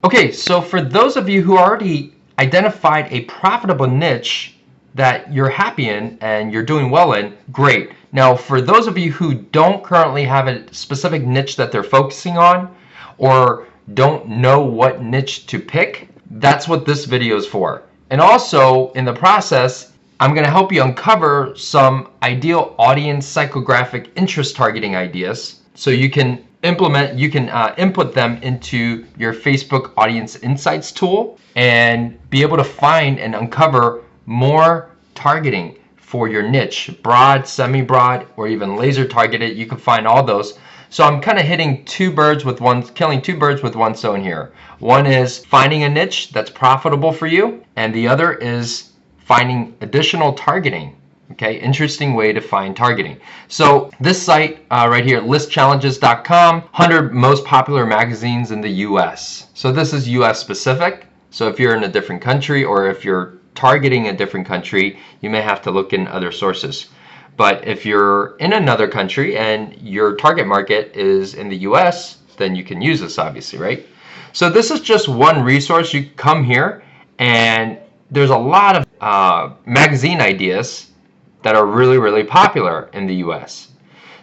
Okay, so for those of you who already identified a profitable niche that you're happy in and you're doing well in, great. Now, for those of you who don't currently have a specific niche that they're focusing on or don't know what niche to pick, that's what this video is for. And also, in the process, I'm going to help you uncover some ideal audience psychographic interest targeting ideas so you can input them into your Facebook Audience Insights tool and be able to find and uncover more targeting for your niche, broad, semi-broad, or even laser targeted. You can find all those. So I'm kind of killing two birds with one stone here. One is finding a niche that's profitable for you, and the other is finding additional targeting. Okay, interesting way to find targeting. So this site right here, listchallenges.com, 100 most popular magazines in the US. So this is US specific. So if you're in a different country or if you're targeting a different country, you may have to look in other sources. But if you're in another country and your target market is in the US, then you can use this obviously, right? So this is just one resource. You come here and there's a lot of magazine ideas that are really popular in the US.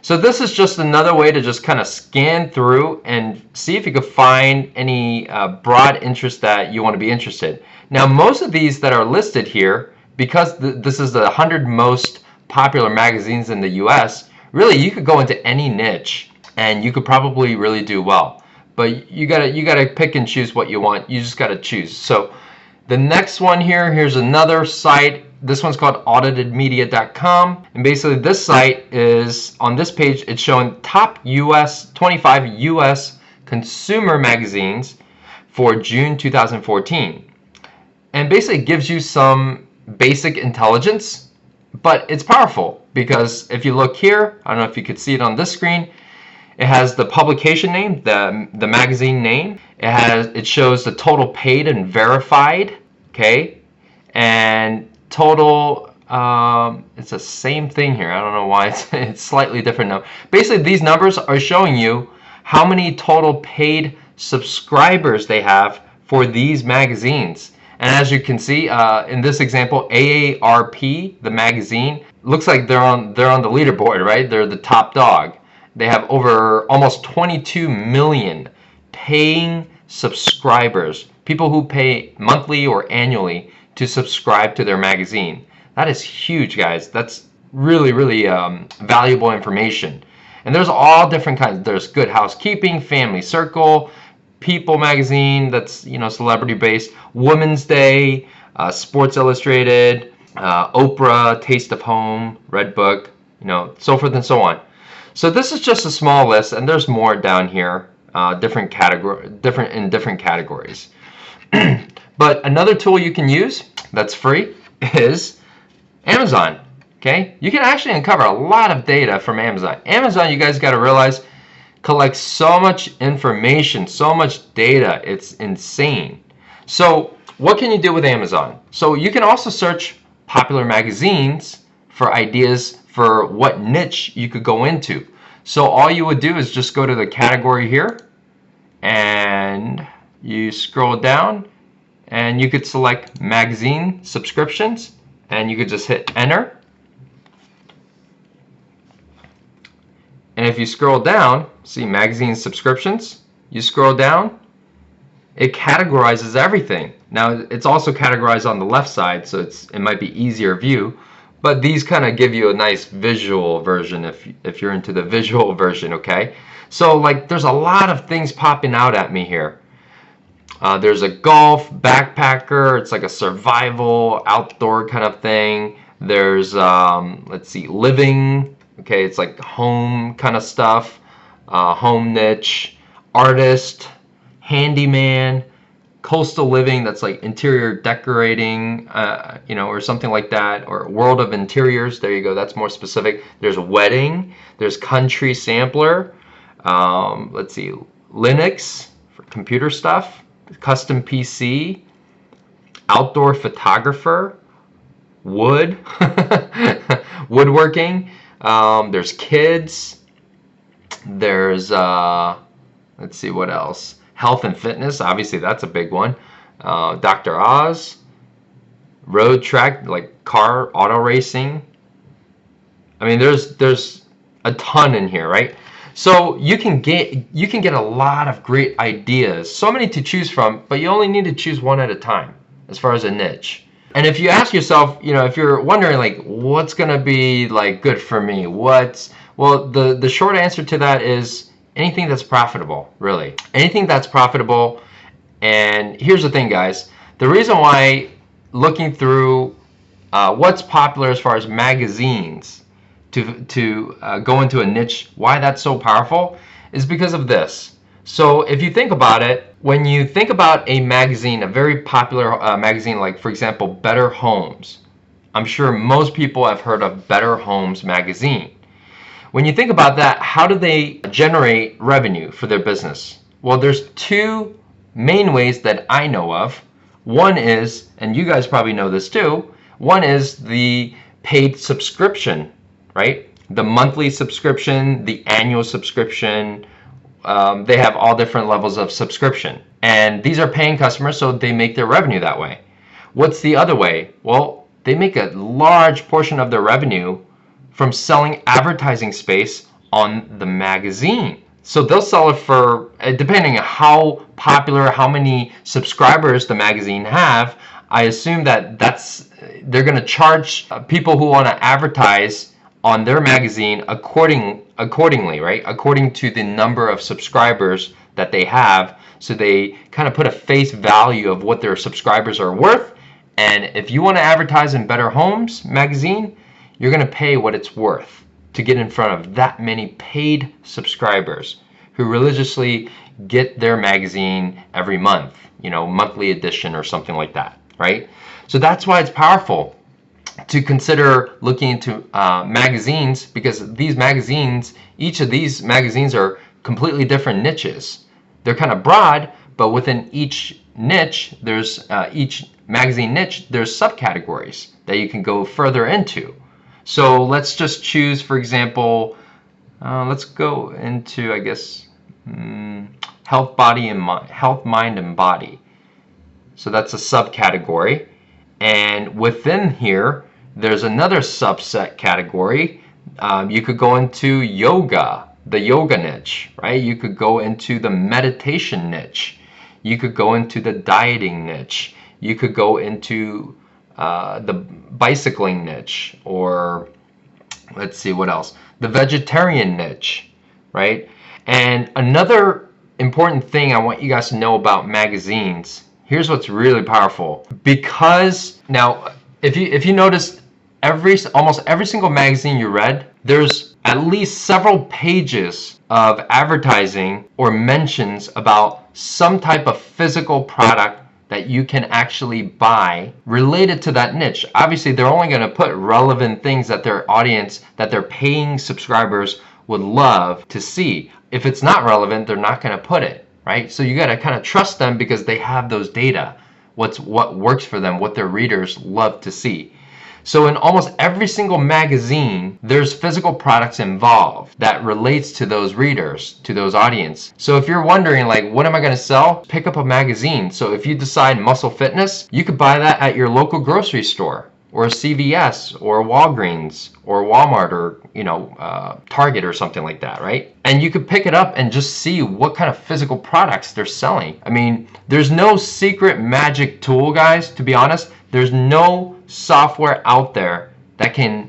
So this is just another way to just kind of scan through and see if you could find any broad interest that you want to be interested. Now most of these that are listed here, because this is the 100 most popular magazines in the US, really you could go into any niche and you could probably really do well. But you gotta pick and choose what you want. You just gotta choose. So the next one here's another site. This one's called auditedmedia.com, and basically this site is, on this page, it's showing top 25 US consumer magazines for June 2014. And basically it gives you some basic intelligence, but it's powerful because if you look here, I don't know if you could see it on this screen, it has the publication name, the magazine name. It shows the total paid and verified, okay? And total, it's the same thing here. I don't know why it's slightly different now. Basically, these numbers are showing you how many total paid subscribers they have for these magazines. And as you can see, in this example, AARP, the magazine, looks like they're on the leaderboard, right? They're the top dog. They have over almost 22 million paying subscribers, people who pay monthly or annually to subscribe to their magazine. That is huge, guys. That's really valuable information. And there's all different kinds. There's Good Housekeeping, Family Circle, People magazine, that's celebrity based, Women's Day, Sports Illustrated, Oprah, Taste of Home, Redbook, so forth and so on. So this is just a small list, and there's more down here, different categories. But another tool you can use that's free is Amazon. Okay, you can actually uncover a lot of data from Amazon. Amazon, you guys got to realize, collects so much information, so much data. It's insane. So what can you do with Amazon? So you can also search popular magazines for ideas for what niche you could go into. So all you would do is just go to the category here and you scroll down and you could select magazine subscriptions and you could just hit enter. And if you scroll down, see magazine subscriptions, you scroll down, it categorizes everything. Now it's also categorized on the left side, so it might be easier view, but these kind of give you a nice visual version if you're into the visual version, okay? So like there's a lot of things popping out at me here. There's a golf backpacker, it's like a survival outdoor kind of thing. There's let's see, living, okay, it's like home kind of stuff, home niche, artist, handyman, coastal living, that's like interior decorating, or something like that, or world of interiors, there you go, that's more specific. There's wedding, there's country sampler, let's see, Linux for computer stuff, custom PC, outdoor photographer, wood, woodworking, there's kids, there's let's see what else, Health and fitness, obviously that's a big one. Dr. Oz, road track, like car, auto racing. I mean, there's a ton in here, right? So you can get a lot of great ideas, so many to choose from, but you only need to choose one at a time as far as a niche. And if you ask yourself, if you're wondering like what's gonna be like good for me, well, the short answer to that is anything that's profitable, really. Anything that's profitable. And here's the thing, guys. The reason why looking through what's popular as far as magazines to go into a niche, why that's so powerful, is because of this. So if you think about it, when you think about a magazine, a very popular magazine, like for example, Better Homes, I'm sure most people have heard of Better Homes magazine. When you think about that, how do they generate revenue for their business? Well, there's two main ways that I know of. One is, and you guys probably know this too, one is the paid subscription, right? The monthly subscription, the annual subscription. They have all different levels of subscription. And these are paying customers, so they make their revenue that way. What's the other way? Well, they make a large portion of their revenue from selling advertising space on the magazine. So they'll sell it for, depending on how popular, how many subscribers the magazine have, I assume they're going to charge people who want to advertise on their magazine accordingly, right? According to the number of subscribers that they have. So they kind of put a face value of what their subscribers are worth. And if you want to advertise in Better Homes magazine, you're going to pay what it's worth to get in front of that many paid subscribers who religiously get their magazine every month, monthly edition or something like that, right? So that's why it's powerful to consider looking into magazines, because these magazines, each of these magazines are completely different niches. They're kind of broad, but within each niche, each magazine niche, there's subcategories that you can go further into. So let's just choose, for example, let's go into, I guess, health, mind, and body. So that's a subcategory. And within here, there's another subset category. You could go into yoga, the yoga niche, right? You could go into the meditation niche. You could go into the dieting niche. You could go into the bicycling niche, or let's see what else, the vegetarian niche, right? And another important thing I want you guys to know about magazines, here's what's really powerful. Because now, if you notice, almost every single magazine you read, there's at least several pages of advertising or mentions about some type of physical product that you can actually buy related to that niche. Obviously, they're only going to put relevant things that their audience, that their paying subscribers would love to see. If it's not relevant, they're not going to put it, right? So you got to kind of trust them because they have those data, what works for them, what their readers love to see. So in almost every single magazine, there's physical products involved that relates to those readers, to those audience. So if you're wondering, like, what am I going to sell? Pick up a magazine. So if you decide muscle fitness, you could buy that at your local grocery store, or a CVS, or a Walgreens, or Walmart, or Target, or something like that, right? And you could pick it up and just see what kind of physical products they're selling. I mean, there's no secret magic tool, guys, to be honest. There's no software out there that can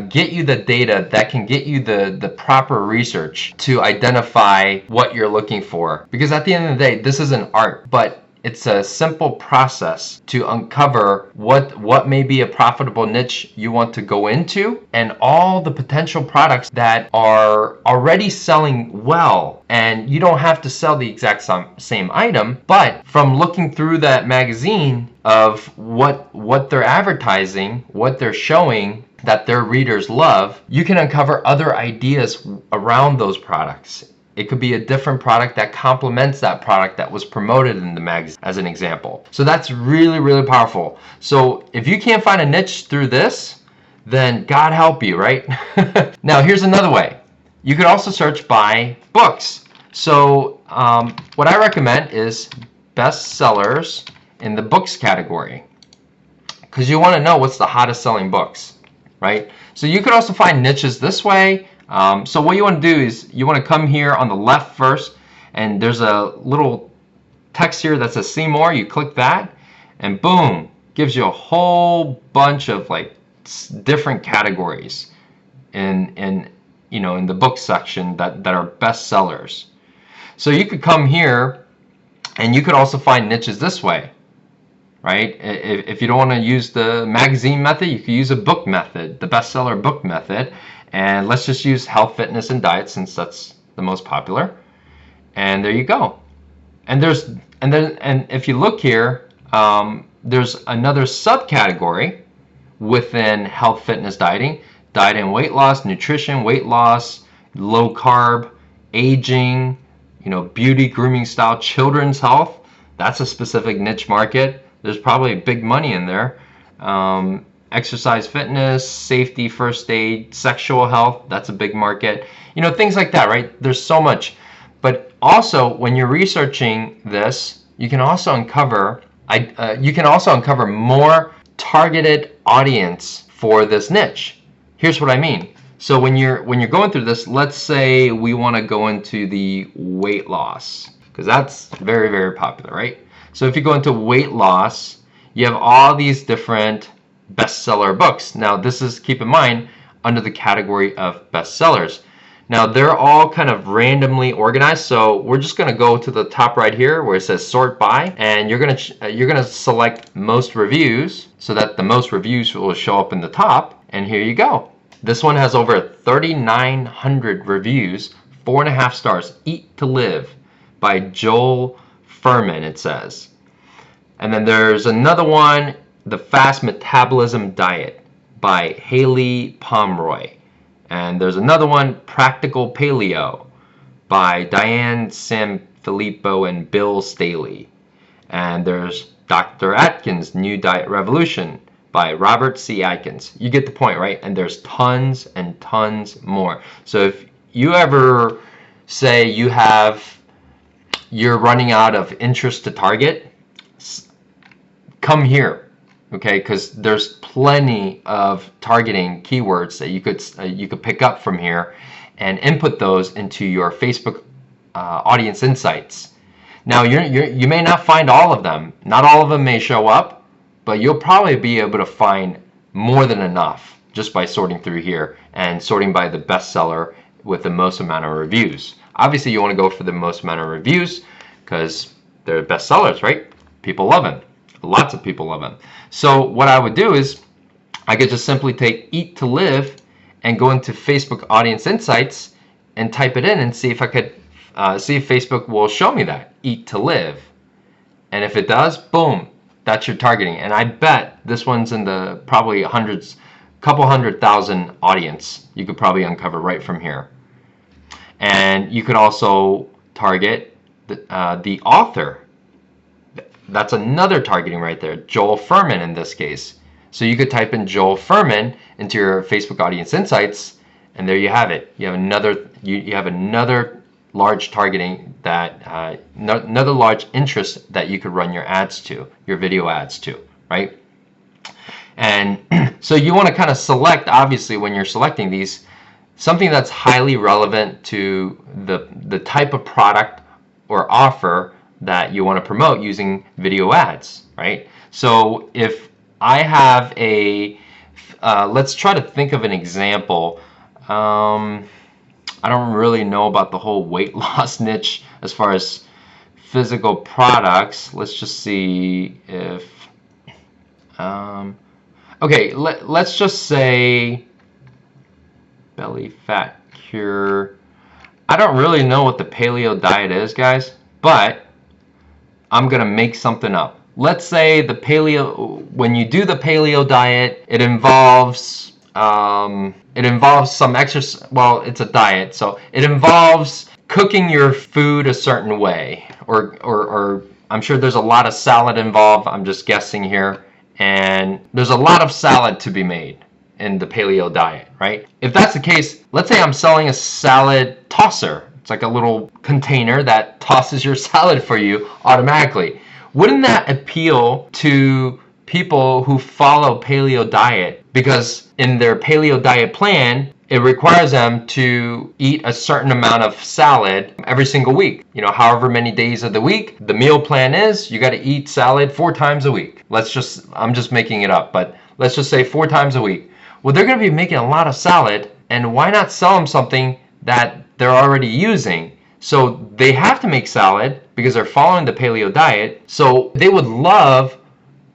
get you the data, that can get you the proper research to identify what you're looking for. Because at the end of the day, this is an art, but it's a simple process to uncover what may be a profitable niche you want to go into, and all the potential products that are already selling well. And you don't have to sell the exact same item, but from looking through that magazine of what they're advertising, what they're showing that their readers love, you can uncover other ideas around those products. It could be a different product that complements that product that was promoted in the magazine, as an example. So that's really, really powerful. So if you can't find a niche through this, then God help you, right? Now, here's another way. You could also search by books. So what I recommend is best sellers in the books category, because you want to know what's the hottest selling books, right? So you could also find niches this way. So what you want to do is you want to come here on the left first, and there's a little text here that says see more. You click that, and boom, gives you a whole bunch of like different categories in the book section that are best sellers. So you could come here, and you could also find niches this way, right? If you don't want to use the magazine method, you could use a book method, the bestseller book method. And let's just use health, fitness, and diet since that's the most popular. And there you go. And if you look here, there's another subcategory within health, fitness, dieting, diet and weight loss, nutrition, weight loss, low carb, aging, beauty, grooming style, children's health. That's a specific niche market. There's probably big money in there. Exercise, fitness, safety, first aid, sexual health, that's a big market. Things like that, right? There's so much. But also, when you're researching this, you can also uncover more targeted audience for this niche. Here's what I mean. So when you're going through this, let's say we want to go into the weight loss, because that's very, very popular, right? So if you go into weight loss, you have all these different bestseller books. Now this is, keep in mind, under the category of bestsellers. Now they're all kind of randomly organized, so we're just going to go to the top right here where it says sort by, and you're going to select most reviews so that the most reviews will show up in the top, and here you go. This one has over 3,900 reviews, 4.5 stars. Eat to Live by Joel Fuhrman, it says. And then there's another one, The Fast Metabolism Diet by Haley Pomeroy. And there's another one, Practical Paleo by Diane Sanfilippo and Bill Staley. And there's Dr. Atkins' New Diet Revolution by Robert C. Atkins. You get the point, right? And there's tons and tons more. So if you ever say you're running out of interest to target, come here, okay? Because there's plenty of targeting keywords that you could pick up from here and input those into your Facebook audience insights. Now you may not find all of them. Not all of them may show up, but you'll probably be able to find more than enough just by sorting through here and sorting by the bestseller with the most amount of reviews. Obviously, you want to go for the most amount of reviews because they're bestsellers, right? People love them. Lots of people love them. So what I would do is I could just simply take Eat to Live and go into Facebook Audience Insights and type it in and see if I could see if Facebook will show me that Eat to Live. And if it does, boom, that's your targeting. And I bet this one's in the probably couple 100,000 audience you could probably uncover right from here. And you could also target the author. That's another targeting right there, Joel Fuhrman in this case. So you could type in Joel Fuhrman into your Facebook Audience Insights, and there you have it. You have another large targeting that another large interest that you could run your ads to, your video ads to, right? And so you want to kind of select, obviously, when you're selecting these, something that's highly relevant to the type of product or offer that you want to promote using video ads, right? So if I have let's try to think of an example. I don't really know about the whole weight loss niche as far as physical products. Let's just see if, okay, let's just say belly fat cure. I don't really know what the paleo diet is, guys, but I'm gonna make something up. Let's say the paleo, when you do the paleo diet, it involves some exercise. Well, it's a diet, so it involves cooking your food a certain way, or I'm sure there's a lot of salad involved. I'm just guessing here, and there's a lot of salad to be made in the paleo diet, right? If that's the case, let's say I'm selling a salad tosser, It's like a little container that tosses your salad for you automatically. Wouldn't that appeal to people who follow paleo diet? Because in their paleo diet plan, it requires them to eat a certain amount of salad every single week. You know, however many days of the week. The meal plan is you got to eat salad 4 times a week. I'm just making it up, but let's just say 4 times a week. Well, they're going to be making a lot of salad, and why not sell them something that they're already using? So they have to make salad because they're following the paleo diet. So they would love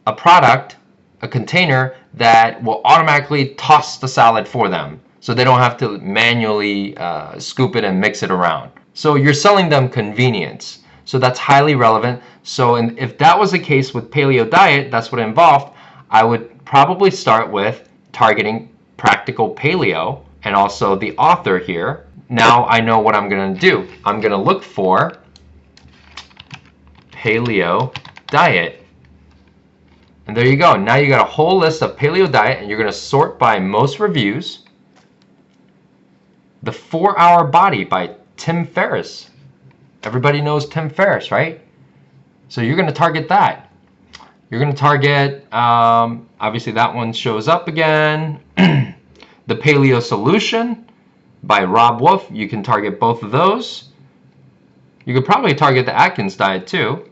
a product, a container that will automatically toss the salad for them, so they don't have to manually scoop it and mix it around. So you're selling them convenience. So that's highly relevant. So if that was the case with paleo diet, that's what it involved, I would probably start with targeting Practical Paleo and also the author here. Now I know what I'm going to do. I'm going to look for paleo diet. And there you go. Now you got a whole list of paleo diet, and you're going to sort by most reviews. The 4-Hour Body by Tim Ferriss. Everybody knows Tim Ferriss, right? So you're going to target that. You're going to target, obviously that one shows up again. The Paleo Solution by Rob Wolf. You can target both of those. You could probably target the Atkins diet too.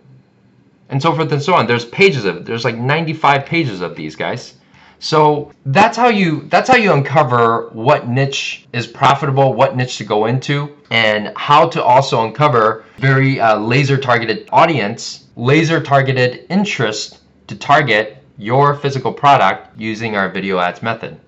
And so forth and so on. There's pages of it. There's like 95 pages of these guys. So that's how you uncover what niche is profitable, what niche to go into, and how to also uncover very laser targeted audience, laser targeted interest to target your physical product using our video ads method.